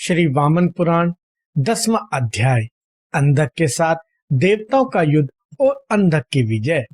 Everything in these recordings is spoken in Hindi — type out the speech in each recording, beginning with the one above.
श्री वामन पुराण 10वां अध्याय अंधक के साथ देवताओं का युद्ध और अंधक की विजय।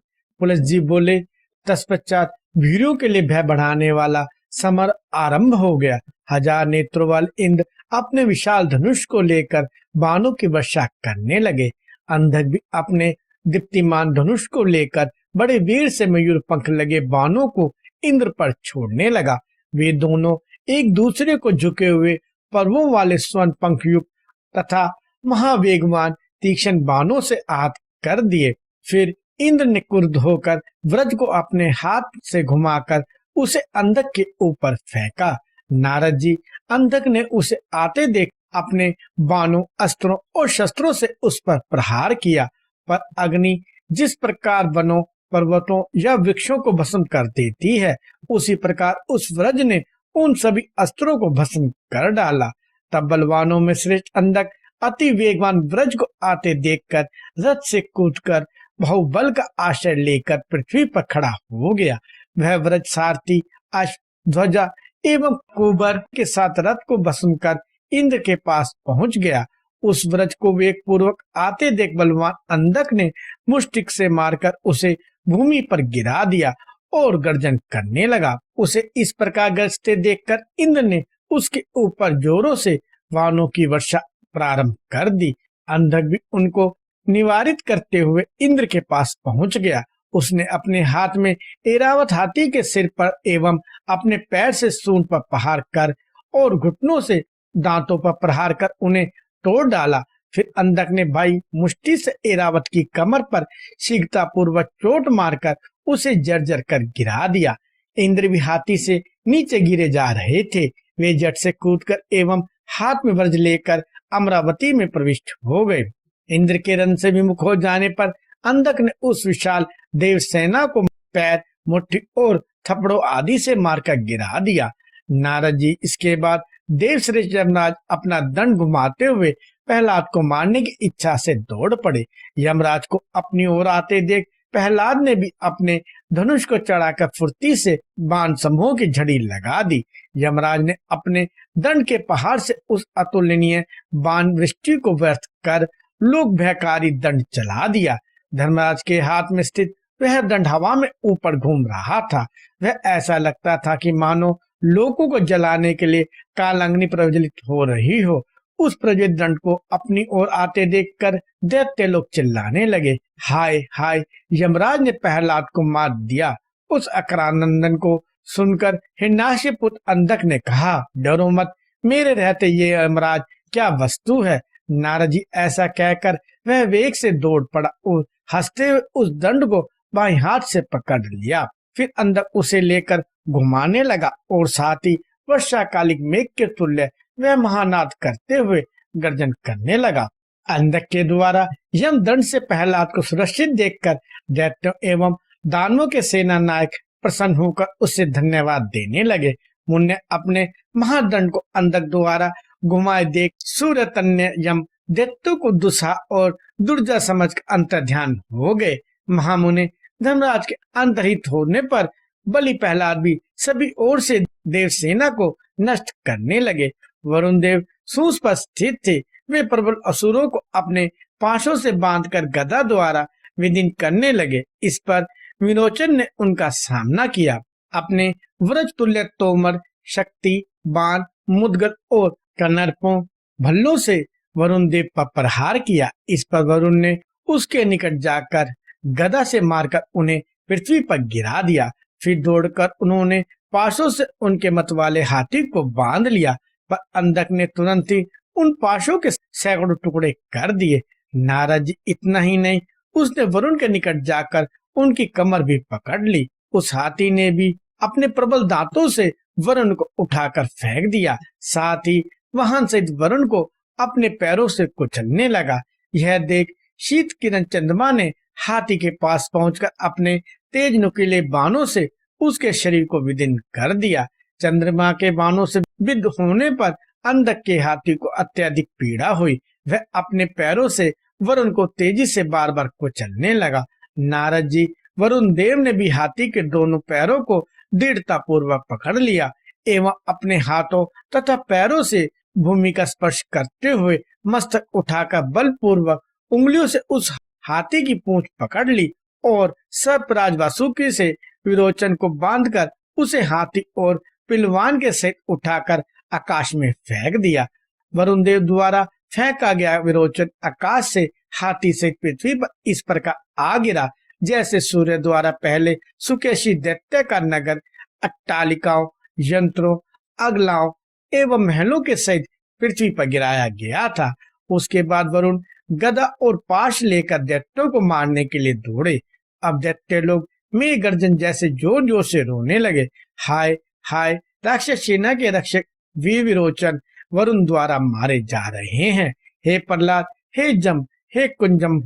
पुलस जी बोले, तत्पश्चात वीरों के लिए भय बढ़ाने वाला समर आरंभ हो गया। 1000 नेत्रों वाले इंद्र अपने विशाल धनुष को लेकर बाणों की वर्षा करने लगे। अंधक भी अपने दीप्तिमान धनुष को लेकर बड़े वीर से मयूर पंख लगे बाणों को इंद्र पर छोड़ने लगा। वे दोनों एक दूसरे को झुके हुए पर्वों वाले स्वर्ण पंख युक्त तथा महावेगवान तीक्ष्ण बाणों से आहत कर दिए। फिर इंद्र ने क्रुद्ध होकर वज्र को अपने हाथ से घुमाकर उसे अंधक के ऊपर फेंका। नारद जी अंधक ने उसे आते देख अपने बाणों, अस्त्रों और शस्त्रों से उस पर प्रहार किया, पर अग्नि जिस प्रकार वनों, पर्वतों या वृक्षों को भस्म कर देती है, उसी प्रकार उस वज्र ने उन सभी अस्त्रों को भस्म कर डाला। तब बलवानों में श्रेष्ठ अंधक अति वेगवान वज्र को आते देखकर रथ से कूदकर बाहुबल का आश्रय लेकर पृथ्वी पर खड़ा हो गया। वह वज्र सारथी, अश्व, ध्वजा एवं कुबर के साथ रथ को भस्म कर इंद्र के पास पहुंच गया। उस वज्र को वेग पूर्वक आते देख बलवान अंधक ने मुष्टिक से मारकर उसे भूमि पर गिरा दिया और गर्जन करने लगा। उसे इस प्रकार गरजते देखकर इंद्र ने उसके ऊपर जोरों से बाणों की वर्षा प्रारंभ कर दी। अंधक भी उनको निवारित करते हुए इंद्र के पास पहुंच गया। उसने अपने हाथ में ऐरावत हाथी के सिर पर एवं अपने पैर से सूंड पर प्रहार कर और घुटनों से दांतों पर प्रहार कर उन्हें तोड़ डाला। फिर अंधक ने भाई मुष्टि से ऐरावत की कमर पर शीघ्रता पूर्वक चोट मारकर उसे जर्जर कर गिरा दिया। इंद्र भी हाथी से नीचे गिरे जा रहे थे। वे जट से कूदकर एवं हाथ में वज्र लेकर अमरावती में प्रविष्ट हो गए। इंद्र के रन से विमुख हो जाने पर अंधक ने उस विशाल देव सेना को पैर, मुट्ठी और थपड़ों आदि से मारकर गिरा दिया। नारद जी इसके बाद देवश्रेष्ठ यमराज अपना दंड घुमाते हुए प्रहलाद को मारने की इच्छा से दौड़ पड़े। यमराज को अपनी ओर आते देख प्रहलाद ने भी अपने धनुष को चढ़ाकर फुर्ती से बाण समूह की झड़ी लगा दी। यमराज ने अपने दंड के पहाड़ से उस अतुलनीय बाण वृष्टि को व्यर्थ कर लोक भयकारी दंड चला दिया। धर्मराज के हाथ में स्थित वह दंड हवा में ऊपर घूम रहा था। वह ऐसा लगता था कि मानो लोगों को जलाने के लिए कालाग्नि प्रज्वलित हो रही हो। उस प्रज्वलित दंड को अपनी ओर आते देखकर दैत्य लोग चिल्लाने लगे, हाय हाय, यमराज ने प्रहलाद को मार दिया। उस अकरानंदन को सुनकर हिरण्याक्ष पुत्र अंधक ने कहा, डरो मत, मेरे रहते ये यमराज क्या वस्तु है। नारद जी ऐसा कहकर वह वेग से दौड़ पड़ा और हंसते हुए उस दंड को बाएं हाथ से पकड़ लिया। फिर अंधक उसे लेकर घुमाने लगा और साथ ही वर्षाकालिक मेघ के तुल्य वह महानाद करते हुए गर्जन करने लगा। अंधक के द्वारा यम दंड से प्रहलाद को सुरक्षित देखकर दैत्यों एवं दानवों के सेना नायक प्रसन्न होकर उससे धन्यवाद देने लगे। मुन्ने अपने महादंड को अंधक द्वारा घुमाए देख सूर्यतन्य यम दैत्यों को दुस्साह और दुर्जा समझ कर अंतर्ध्यान हो गए। महामुनि धर्मराज के अंतर्हित होने पर बलि प्रहलाद भी सभी ओर से देव सेना को नष्ट करने लगे। वरुण देव सूस पर स्थित थे। वे प्रबल असुरों को अपने पाशों से बांधकर गदा द्वारा विदीन करने लगे। इस पर विरोचन ने उनका सामना किया। अपने वज्र तुल्य तोमर, शक्ति, बाण, मुद्गल और कनर्पों, भल्लों से वरुण देव पर प्रहार किया। इस पर वरुण ने उसके निकट जाकर गदा से मारकर उन्हें पृथ्वी पर गिरा दिया। फिर दौड़कर उन्होंने पाशों से उनके मत वाले हाथी को बांध लिया, पर अंधक ने तुरंत ही उन पाशों के सैकड़ों टुकड़े कर दिए। नारद जी इतना ही नहीं, उसने वरुण के निकट जाकर उनकी कमर भी पकड़ ली। उस हाथी ने भी अपने प्रबल दांतों से वरुण को उठाकर फेंक दिया। साथ ही वाहन सहित वरुण को अपने पैरों से कुचलने लगा। यह देख शीत किरण चंद्रमा ने हाथी के पास पहुंचकर अपने तेज नुकीले बाणों से उसके शरीर को विदीन कर दिया। चंद्रमा के बाणों से विद्ध होने पर अंधक के हाथी को अत्यधिक पीड़ा हुई। वह अपने पैरों से वरुण को तेजी से बार बार कुचलने लगा। नारद जी, वरुण देव ने भी हाथी के दोनों पैरों को दृढ़ता पूर्वक पकड़ लिया एवं अपने हाथों तथा पैरों से भूमि का स्पर्श करते हुए मस्तक उठाकर बलपूर्वक उंगलियों से उस हाथी की पूंछ पकड़ ली और सर्पराज वासुकी से विरोचन को बांधकर उसे हाथी और पिलवान के सहित उठाकर आकाश में फेंक दिया। वरुण देव द्वारा फेंका गया विरोचन आकाश से हाथी से पृथ्वी पर इस प्रकार आ गिरा जैसे सूर्य द्वारा पहले सुकेशी दैत्य का नगर अट्टालिकाओं, यंत्रों, अगलाओं एवं महलों के सहित पृथ्वी पर गिराया गया था। उसके बाद वरुण गदा और पाश लेकर दैत्यों को मारने के लिए दौड़े। अब दैत्य लोग मेघ गर्जन जैसे जोर जोर से रोने लगे। हाय हाय, राक्षस सेना के रक्षक वीर विरोचन वरुण द्वारा मारे जा रहे हैं। हे प्रहलाद, हे जम, हे कुंजम,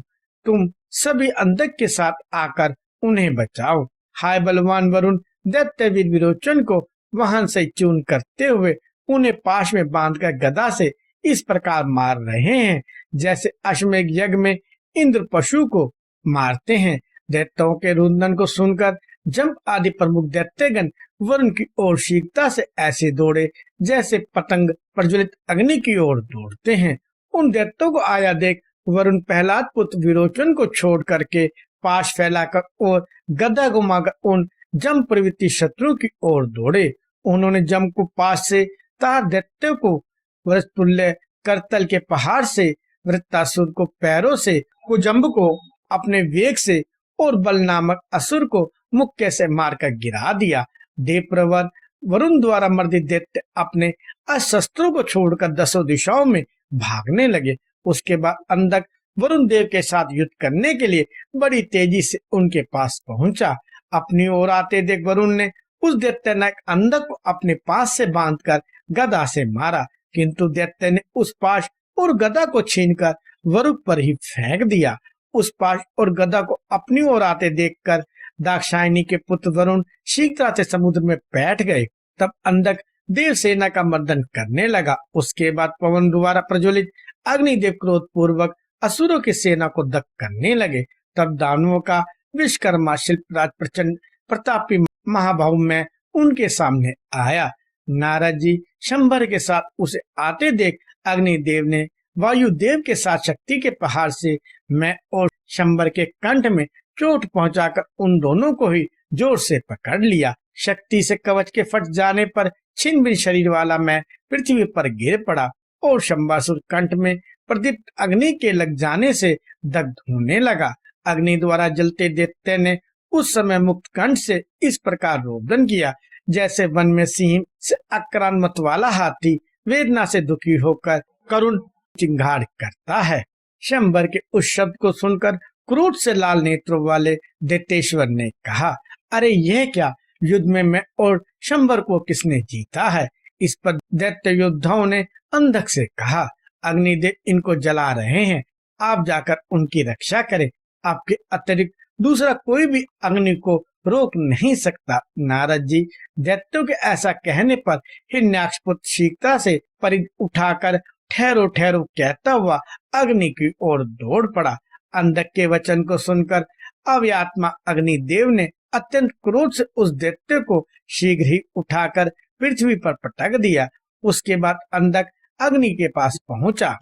तुम सभी अंधक के साथ आकर उन्हें बचाओ। हाय बलवान वरुण, दैत्य वीर विरोचन को वहां से चूर्ण करते हुए उन्हें पाश में बांधकर गदा से इस प्रकार मार रहे हैं जैसे अश्वमेध यज्ञ में इंद्र पशु को मारते हैं। दैत्यों के रुदन को सुनकर जम आदि प्रमुख दैत्यगण वरुण की ओर शीघ्रता से ऐसे दौड़े जैसे पतंग प्रज्वलित अग्नि की ओर दौड़ते हैं। उन दैत्यों को आया देख वरुण प्रहलाद पुत्र विरोचन को छोड़ करके पाश फैलाकर और गदा घुमाकर उन जम प्रवृत्ति शत्रु की ओर दौड़े। उन्होंने जम को पास से तार दैत्य को वृषतुल्य करतल के पहाड़ से, वृत्तासुर को पैरों से, कुजम्ब को अपने वेग से और बल नामक असुर को मुक्के से मारकर गिरा दिया। देवप्रवर वरुण द्वारा मर्दित दैत्य अपने अस्त्रों को छोड़कर दसों दिशाओं में भागने लगे। उसके बाद अंधक वरुण देव के साथ युद्ध करने के लिए बड़ी तेजी से उनके पास पहुंचा। अपनी ओर आते देख वरुण ने उस दैत्य नायक अंधक को अपने पास से बांधकर गदा से मारा, किंतु दैत्य ने उस पाश और गदा को छीनकर वरुण पर ही फेंक दिया। उस पाश और गदा को अपनी ओर आते देखकर दाक्षायणी के पुत्र वरुण शीघ्रता से समुद्र में बैठ गए। तब अंधक देव सेना का मर्दन करने लगा। उसके बाद पवन द्वारा प्रज्वलित अग्निदेव क्रोध पूर्वक असुरों की सेना को दग्ध करने लगे। तब दानवों का विश्वकर्मा शिल्पराज प्रचंड प्रतापी महाभाव में उनके सामने आया। नारद जी शंबर के साथ उसे आते देख अग्निदेव ने वायुदेव के साथ शक्ति के पहाड़ से मैं और शंबर के कंठ में चोट पहुंचाकर उन दोनों को ही जोर से पकड़ लिया। शक्ति से कवच के फट जाने पर छिन्न भिन्न शरीर वाला मैं पृथ्वी पर गिर पड़ा और शंबासुर कंठ में प्रदीप्त अग्नि के लग जाने से दग्ध होने लगा। अग्नि द्वारा जलते दैत्य ने उस समय मुक्त कंठ से इस प्रकार रोदन किया जैसे वन में सिंह से आक्रामक वाला हाथी वेदना से दुखी होकर करुण चिंगाड़ करता है। शंबर के उस शब्द को सुनकर क्रोध से लाल नेत्रों वाले दैत्येश्वर ने कहा, अरे यह क्या, युद्ध में मैं और शंबर को किसने जीता है? इस पर दैत्य योद्धाओं ने अंधक से कहा, अग्निदेव इनको जला रहे हैं, आप जाकर उनकी रक्षा करें। आपके अतिरिक्त दूसरा कोई भी अग्नि को रोक नहीं सकता। नारद जी दैत्यों के ऐसा कहने पर हिरण्याक्ष पुत्र शीघ्रता से परिध उठाकर ठहरो ठहरो कहता हुआ अग्नि की ओर दौड़ पड़ा। अंधक के वचन को सुनकर अव्यात्मा अग्निदेव ने अत्यंत क्रोध से उस दैत्य को शीघ्र ही उठाकर पृथ्वी पर पटक दिया। उसके बाद अंधक अग्नि के पास पहुंचा।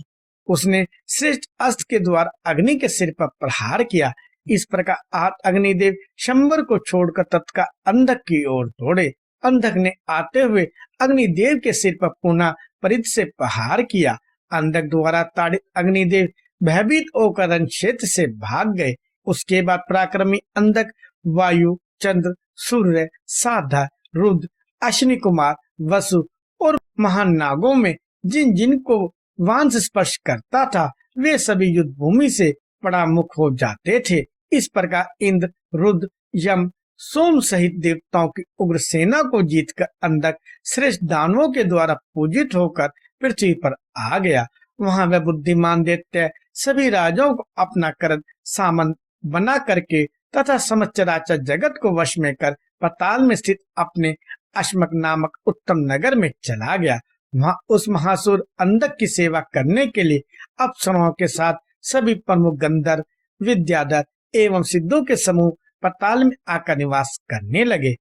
उसने श्रेष्ठ अस्त्र के द्वारा अग्नि के सिर पर प्रहार किया। इस प्रकार अग्निदेव शंबर को छोड़कर तत्काल अंधक की ओर दौड़े। अंधक ने आते हुए अग्निदेव के सिर पर पुनः परिध से प्रहार किया। अंधक द्वारा ताड़ित अग्निदेव भयभीत होकर रण क्षेत्र से भाग गए। उसके बाद पराक्रमी अंधक वायु, चंद्र, सूर्य, साधा, रुद्र, अश्विनी कुमार, वसु और महान नागों में जिन जिन को वांस स्पर्श करता था वे सभी युद्ध भूमि से परामुख हो जाते थे। इस प्रकार इंद्र, रुद्र, यम, सोम सहित देवताओं की उग्र सेना को जीतकर अंधक श्रेष्ठ दानवों के द्वारा पूजित होकर पृथ्वी पर आ गया। वहां वह बुद्धिमान दैत्य सभी राजाओं को अपना कर सामंत बना करके तथा समस्त चराचर जगत को वश में कर पाताल में स्थित अपने अश्मक नामक उत्तम नगर में चला गया। वहां उस महासुर अंधक की सेवा करने के लिए अप्सराओं के साथ सभी प्रमुख गंधर्व, विद्याधर एवं सिद्धों के समूह पाताल में आकर निवास करने लगे।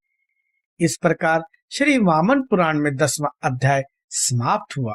इस प्रकार श्री वामन पुराण में 10वां अध्याय समाप्त हुआ।